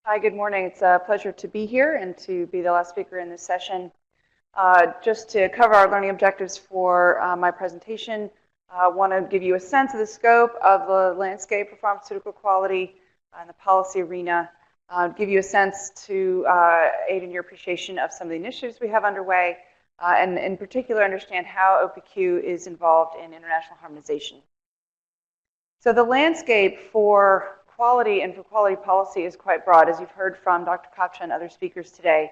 Hi, good morning. It's a pleasure to be here and to be the last speaker in this session. Just to cover our learning objectives for my presentation, I want to give you a sense of the scope of the landscape for pharmaceutical quality in the policy arena, give you a sense to aid in your appreciation of some of the initiatives we have underway, and in particular understand how OPQ is involved in international harmonization. So the landscape for quality and for quality policy is quite broad, as you've heard from Dr. Kopcha and other speakers today.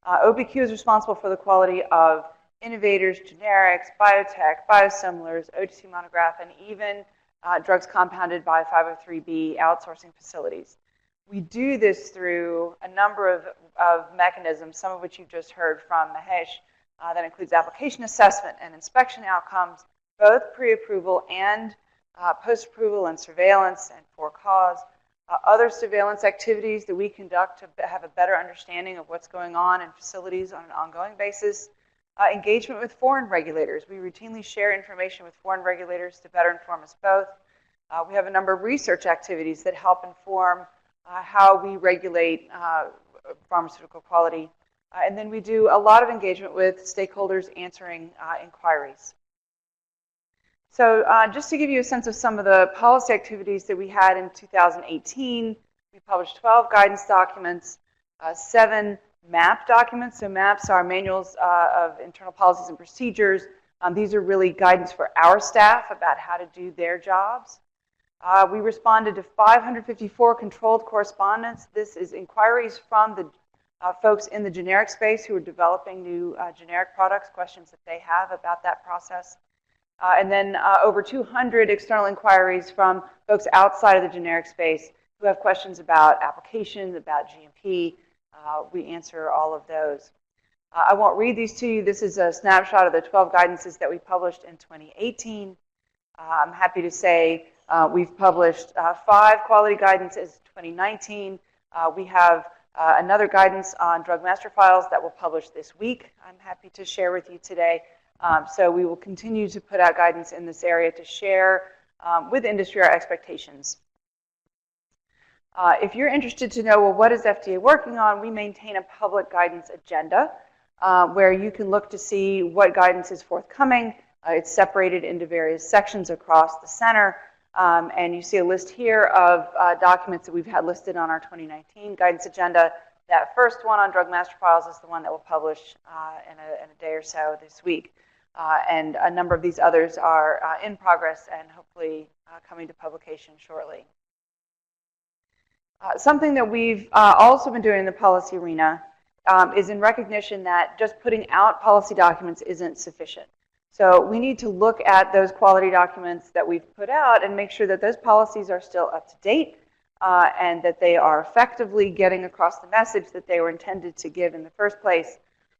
OPQ is responsible for the quality of innovators, generics, biotech, biosimilars, OTC monograph, and even drugs compounded by 503B outsourcing facilities. We do this through a number of mechanisms, some of which you've just heard from Mahesh. That includes application assessment and inspection outcomes, both pre-approval and post-approval and surveillance and for cause, other surveillance activities that we conduct to have a better understanding of what's going on in facilities on an ongoing basis, engagement with foreign regulators. We routinely share information with foreign regulators to better inform us both. We have a number of research activities that help inform how we regulate pharmaceutical quality. And then we do a lot of engagement with stakeholders answering inquiries. So just to give you a sense of some of the policy activities that we had in 2018, we published 12 guidance documents, 7 MAP documents. So MAPs are manuals of internal policies and procedures. These are really guidance for our staff about how to do their jobs. We responded to 554 controlled correspondence. This is inquiries from the folks in the generic space who are developing new generic products, questions that they have about that process. And then over 200 external inquiries from folks outside of the generic space who have questions about applications, about GMP. We answer all of those. I won't read these to you. This is a snapshot of the 12 guidances that we published in 2018. I'm happy to say we've published 5 quality guidances in 2019. We have another guidance on drug master files that we'll publish this week. I'm happy to share with you today. So we will continue to put out guidance in this area to share with industry our expectations. If you're interested to know, well, what is FDA working on, we maintain a public guidance agenda where you can look to see what guidance is forthcoming. It's separated into various sections across the center. And you see a list here of documents that we've had listed on our 2019 guidance agenda. That first one on drug master files is the one that we'll publish in a day or so this week. And a number of these others are in progress and hopefully coming to publication shortly. Something that we've also been doing in the policy arena is in recognition that just putting out policy documents isn't sufficient. So we need to look at those quality documents that we've put out and make sure that those policies are still up to date and that they are effectively getting across the message that they were intended to give in the first place.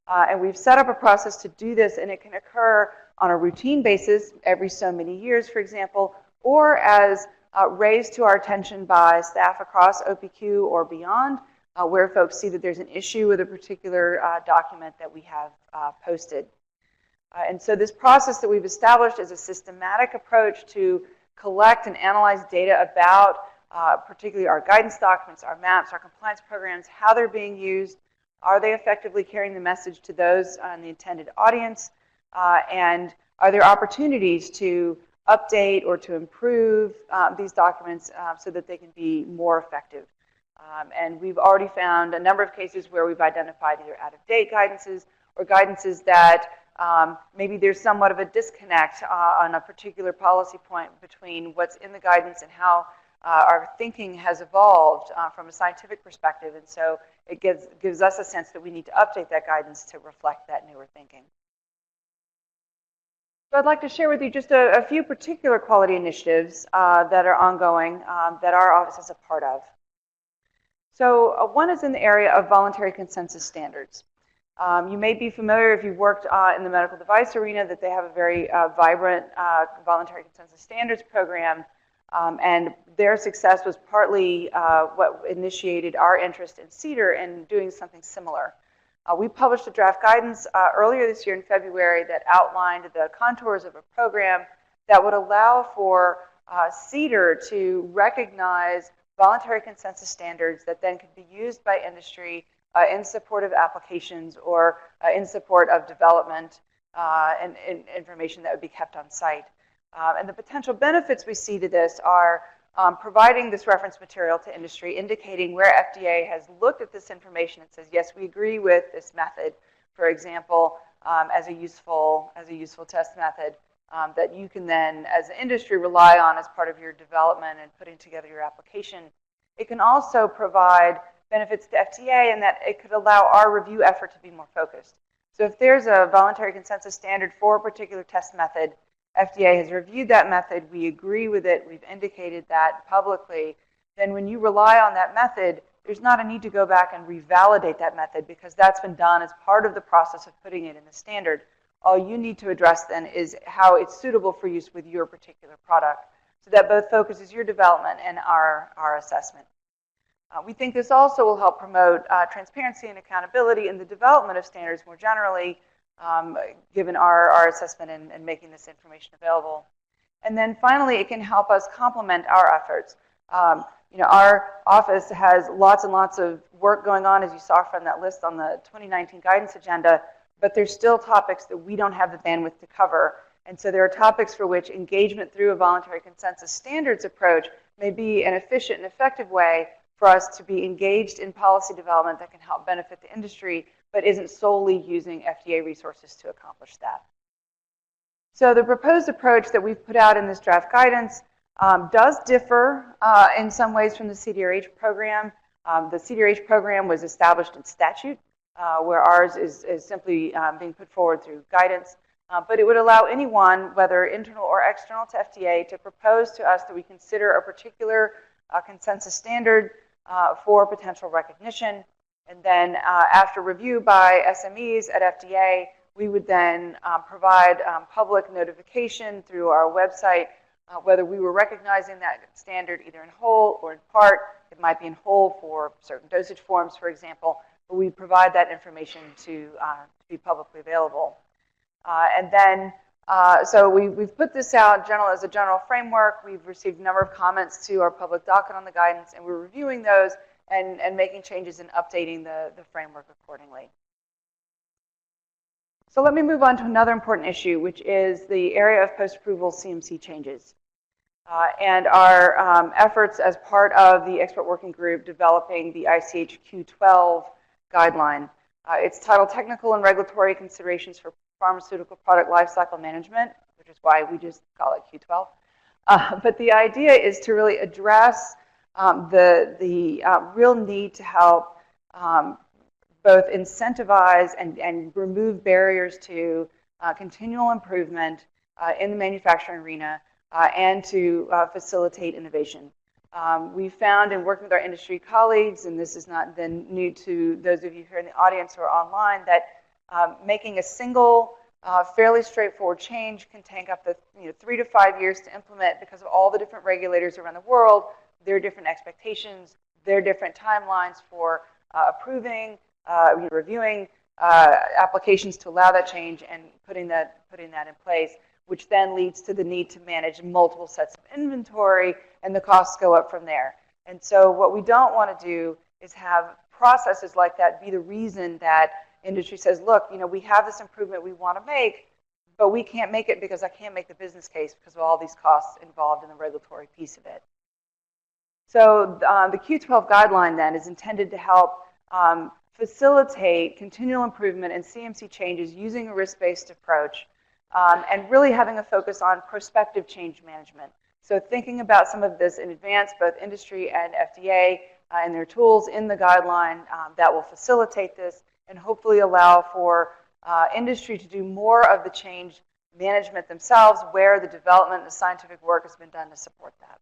And we've set up a process to do this, and it can occur on a routine basis every so many years, for example, or as raised to our attention by staff across OPQ or beyond, where folks see that there's an issue with a particular document that we have posted. And so this process that we've established is a systematic approach to collect and analyze data about particularly our guidance documents, our MAPs, our compliance programs, how they're being used. Are they effectively carrying the message to those on the intended audience? And are there opportunities to update or to improve these documents so that they can be more effective? And we've already found a number of cases where we've identified either out-of-date guidances or guidances that maybe there's somewhat of a disconnect on a particular policy point between what's in the guidance and how our thinking has evolved from a scientific perspective, and so it gives us a sense that we need to update that guidance to reflect that newer thinking. So I'd like to share with you just a few particular quality initiatives that are ongoing that our office is a part of. So one is in the area of voluntary consensus standards. You may be familiar if you've worked in the medical device arena that they have a very vibrant voluntary consensus standards program. And their success was partly what initiated our interest in CDER and doing something similar. We published a draft guidance earlier this year in February that outlined the contours of a program that would allow for CDER to recognize voluntary consensus standards that then could be used by industry in support of applications or in support of development and information that would be kept on site. And the potential benefits we see to this are providing this reference material to industry, indicating where FDA has looked at this information and says, yes, we agree with this method, for example, as a useful test method that you can then, as an industry, rely on as part of your development and putting together your application. It can also provide benefits to FDA in that it could allow our review effort to be more focused. So if there's a voluntary consensus standard for a particular test method, FDA has reviewed that method, we agree with it, we've indicated that publicly, then when you rely on that method, there's not a need to go back and revalidate that method because that's been done as part of the process of putting it in the standard. All you need to address then is how it's suitable for use with your particular product. So that both focuses your development and our assessment. We think this also will help promote transparency and accountability in the development of standards more generally, given our assessment and making this information available. And then finally, it can help us complement our efforts. Our office has lots and lots of work going on, as you saw from that list on the 2019 guidance agenda, but there's still topics that we don't have the bandwidth to cover. And so there are topics for which engagement through a voluntary consensus standards approach may be an efficient and effective way for us to be engaged in policy development that can help benefit the industry, but isn't solely using FDA resources to accomplish that. So the proposed approach that we've put out in this draft guidance does differ in some ways from the CDER program. The CDER program was established in statute, where ours is simply being put forward through guidance. But it would allow anyone, whether internal or external to FDA, to propose to us that we consider a particular consensus standard for potential recognition. And then after review by SMEs at FDA, we would then provide public notification through our website whether we were recognizing that standard either in whole or in part. It might be in whole for certain dosage forms, for example, but we provide that information to be publicly available. And then, so we've put this out as a general framework. We've received a number of comments to our public docket on the guidance, and we're reviewing those and making changes and updating the framework accordingly. So let me move on to another important issue, which is the area of post-approval CMC changes. And our efforts as part of the expert working group developing the ICH Q12 guideline. It's titled Technical and Regulatory Considerations for Pharmaceutical Product Lifecycle Management, which is why we just call it Q12. But the idea is to really address the real need to help both incentivize and remove barriers to continual improvement in the manufacturing arena and to facilitate innovation. We found in working with our industry colleagues, and this is not then new to those of you here in the audience or online, that making a single fairly straightforward change can take up to 3 to 5 years to implement because of all the different regulators around the world, their different expectations, their different timelines for approving, reviewing applications to allow that change and putting that in place, which then leads to the need to manage multiple sets of inventory, and the costs go up from there. And so what we don't want to do is have processes like that be the reason that industry says, look, we have this improvement we want to make, but we can't make it because I can't make the business case because of all these costs involved in the regulatory piece of it. So the Q12 guideline then is intended to help facilitate continual improvement in CMC changes using a risk-based approach and really having a focus on prospective change management. So thinking about some of this in advance, both industry and FDA and their tools in the guideline that will facilitate this and hopefully allow for industry to do more of the change management themselves where the development and the scientific work has been done to support that.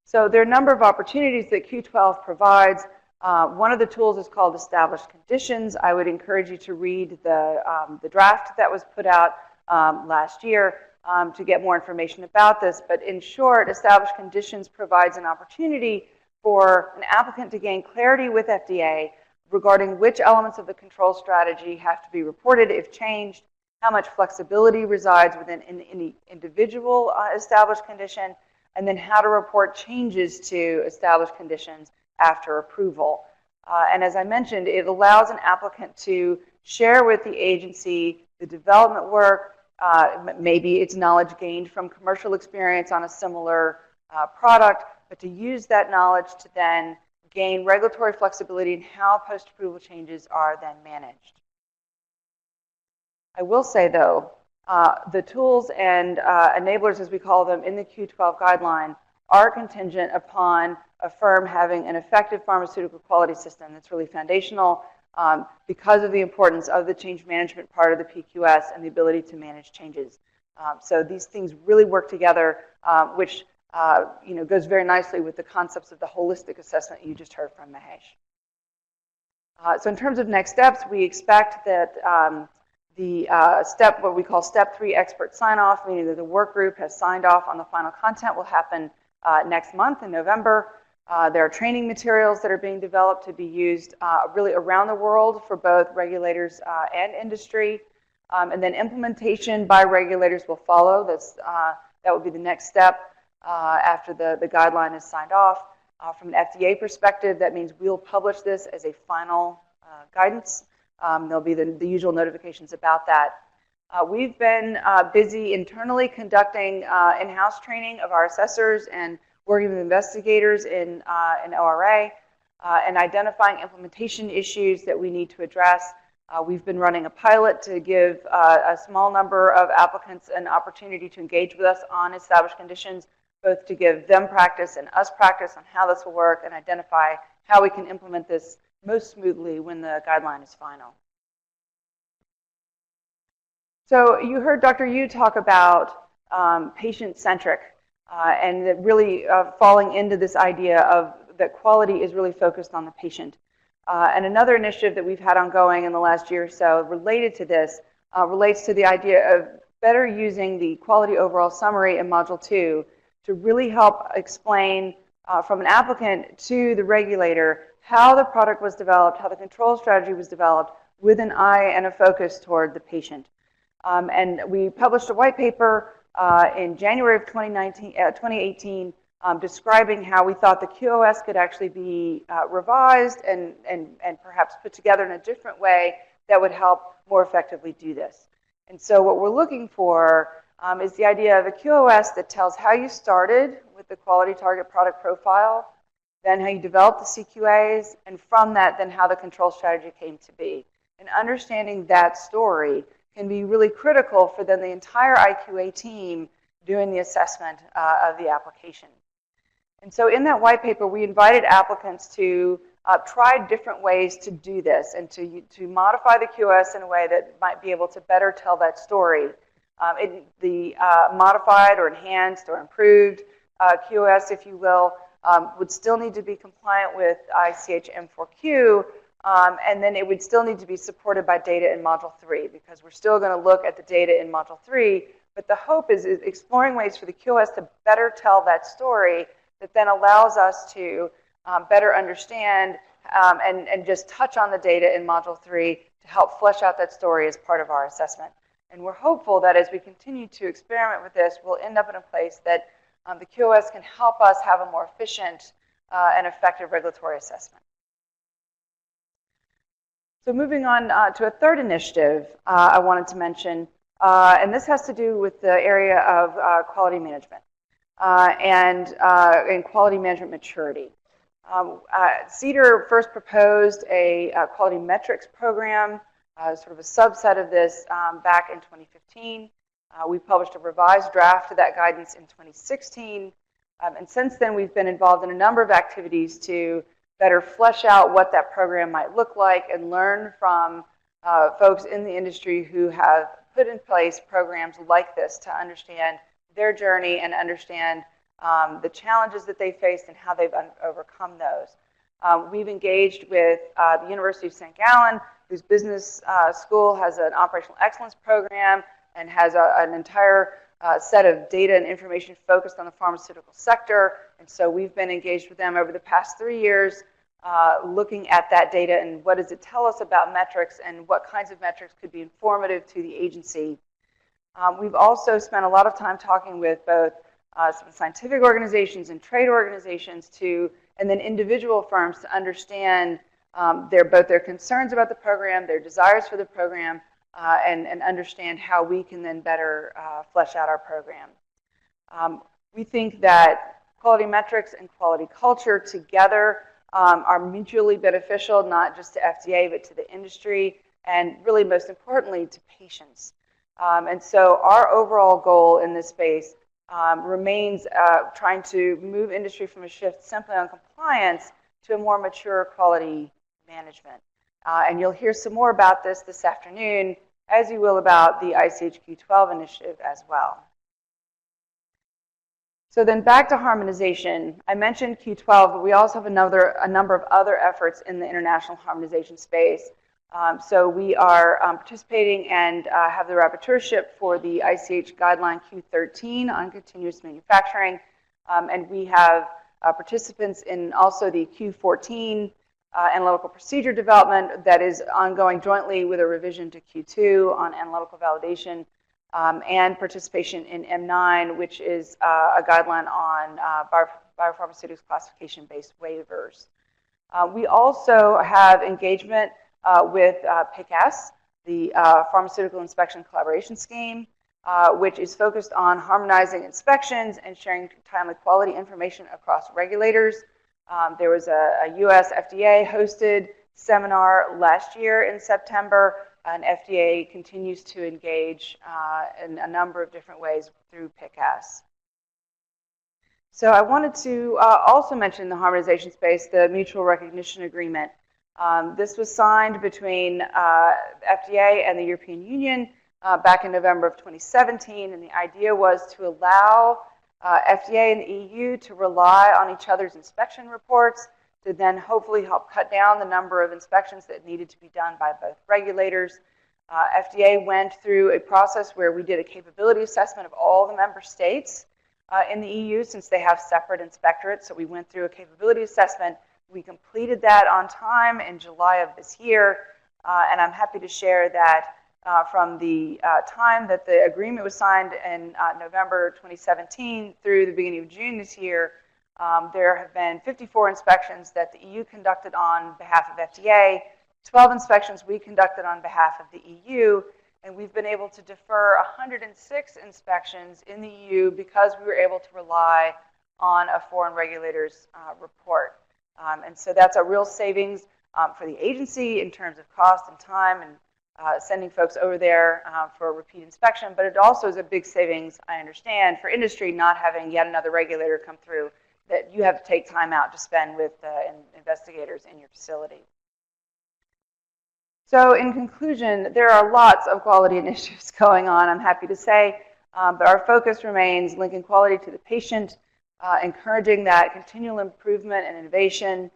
So there are a number of opportunities that Q12 provides. One of the tools is called Established Conditions. I would encourage you to read the draft that was put out last year to get more information about this. But in short, Established Conditions provides an opportunity for an applicant to gain clarity with FDA regarding which elements of the control strategy have to be reported if changed, how much flexibility resides within any individual established condition, and then how to report changes to established conditions after approval. And as I mentioned, it allows an applicant to share with the agency the development work, maybe it's knowledge gained from commercial experience on a similar product, but to use that knowledge to then gain regulatory flexibility in how post-approval changes are then managed. I will say, though, the tools and enablers, as we call them, in the Q12 guideline are contingent upon a firm having an effective pharmaceutical quality system that's really foundational because of the importance of the change management part of the PQS and the ability to manage changes. So these things really work together, which goes very nicely with the concepts of the holistic assessment you just heard from Mahesh. So in terms of next steps, we expect that what we call step 3 expert sign-off, meaning that the work group has signed off on the final content, will happen next month in November. There are training materials that are being developed to be used really around the world for both regulators and industry. And then implementation by regulators will follow. That would be the next step after the guideline is signed off. From an FDA perspective, that means we'll publish this as a final guidance. There'll be the usual notifications about that. We've been busy internally conducting in-house training of our assessors and working with investigators in ORA and identifying implementation issues that we need to address. We've been running a pilot to give a small number of applicants an opportunity to engage with us on established conditions, both to give them practice and us practice on how this will work and identify how we can implement this most smoothly when the guideline is final. So you heard Dr. Yu talk about patient-centric and that really falling into this idea of that quality is really focused on the patient. And another initiative that we've had ongoing in the last year or so related to this relates to the idea of better using the quality overall summary in Module 2 to really help explain from an applicant to the regulator how the product was developed, how the control strategy was developed with an eye and a focus toward the patient. And we published a white paper in January of 2018 describing how we thought the QoS could actually be revised and perhaps put together in a different way that would help more effectively do this. And so what we're looking for is the idea of a QoS that tells how you started with the quality target product profile, then how you developed the CQAs, and from that, then how the control strategy came to be. And understanding that story can be really critical for then the entire IQA team doing the assessment of the application. And so in that white paper, we invited applicants to try different ways to do this and to modify the QoS in a way that might be able to better tell that story. The modified or enhanced or improved QoS, if you will, would still need to be compliant with ICH M4Q, and then it would still need to be supported by data in Module 3 because we're still going to look at the data in Module 3, but the hope is exploring ways for the QoS to better tell that story that then allows us to better understand and just touch on the data in Module 3 to help flesh out that story as part of our assessment. And we're hopeful that as we continue to experiment with this, we'll end up in a place that the QoS can help us have a more efficient and effective regulatory assessment. So moving on to a third initiative I wanted to mention, and this has to do with the area of quality management and quality management maturity. CDER first proposed a quality metrics program, sort of a subset of this back in 2015. We published a revised draft of that guidance in 2016. And since then, we've been involved in a number of activities to better flesh out what that program might look like and learn from folks in the industry who have put in place programs like this to understand their journey and understand the challenges that they faced and how they've overcome those. We've engaged with the University of St. Gallen, whose business school has an operational excellence program and has an entire set of data and information focused on the pharmaceutical sector. And so we've been engaged with them over the past 3 years, looking at that data and what does it tell us about metrics and what kinds of metrics could be informative to the agency. We've also spent a lot of time talking with both some scientific organizations and trade organizations and then individual firms to understand both their concerns about the program, their desires for the program, and understand how we can then better flesh out our program. We think that quality metrics and quality culture together are mutually beneficial, not just to FDA, but to the industry, and really most importantly, to patients. And so our overall goal in this space remains trying to move industry from a shift simply on compliance to a more mature quality management. And you'll hear some more about this afternoon, as you will about the ICH Q12 initiative as well. So then back to harmonization. I mentioned Q12, but we also have a number of other efforts in the international harmonization space. So we are participating and have the rapporteurship for the ICH guideline Q13 on continuous manufacturing. And we have participants in also the Q14 analytical procedure development that is ongoing jointly with a revision to Q2 on analytical validation, and participation in M9, which is a guideline on biopharmaceuticals classification-based waivers. We also have engagement with PICAS, the Pharmaceutical Inspection Collaboration Scheme, which is focused on harmonizing inspections and sharing timely quality information across regulators. There was a US FDA hosted seminar last year in September, and FDA continues to engage in a number of different ways through PICAS. So I wanted to also mention in the harmonization space the mutual recognition agreement. This was signed between FDA and the European Union back in November of 2017, and the idea was to allow FDA and the EU to rely on each other's inspection reports to then hopefully help cut down the number of inspections that needed to be done by both regulators. FDA went through a process where we did a capability assessment of all the member states in the EU, since they have separate inspectorates. So we went through a capability assessment. We completed that on time in July of this year, and I'm happy to share that from the time that the agreement was signed in November 2017 through the beginning of June this year, there have been 54 inspections that the EU conducted on behalf of FDA, 12 inspections we conducted on behalf of the EU, and we've been able to defer 106 inspections in the EU because we were able to rely on a foreign regulator's report. And so that's a real savings for the agency in terms of cost and time and sending folks over there for a repeat inspection, but it also is a big savings, I understand, for industry not having yet another regulator come through that you have to take time out to spend with investigators in your facility. So in conclusion, there are lots of quality initiatives going on, I'm happy to say, but our focus remains linking quality to the patient, encouraging that continual improvement and innovation,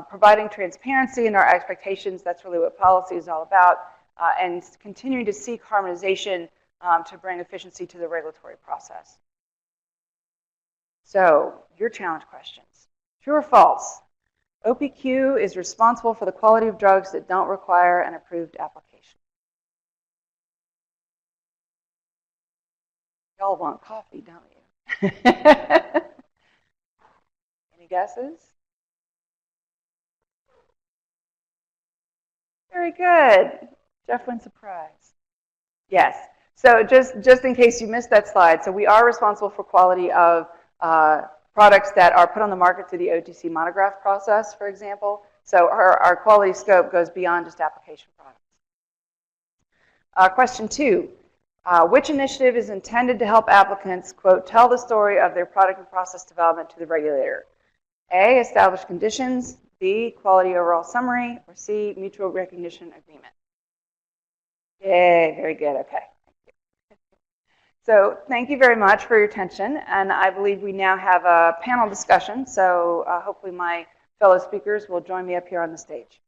providing transparency in our expectations. That's really what policy is all about, and continuing to seek harmonization to bring efficiency to the regulatory process. So, your challenge questions. True or false? OPQ is responsible for the quality of drugs that don't require an approved application. Y'all want coffee, don't you? Any guesses? Very good. Jeff wins a prize. Yes. So just in case you missed that slide, so we are responsible for quality of products that are put on the market through the OTC monograph process, for example. So our quality scope goes beyond just application products. Question 2. Which initiative is intended to help applicants, quote, tell the story of their product and process development to the regulator? A, establish conditions, B, quality overall summary, or C, mutual recognition agreement? Yay, very good, okay. So thank you very much for your attention, and I believe we now have a panel discussion, so hopefully my fellow speakers will join me up here on the stage.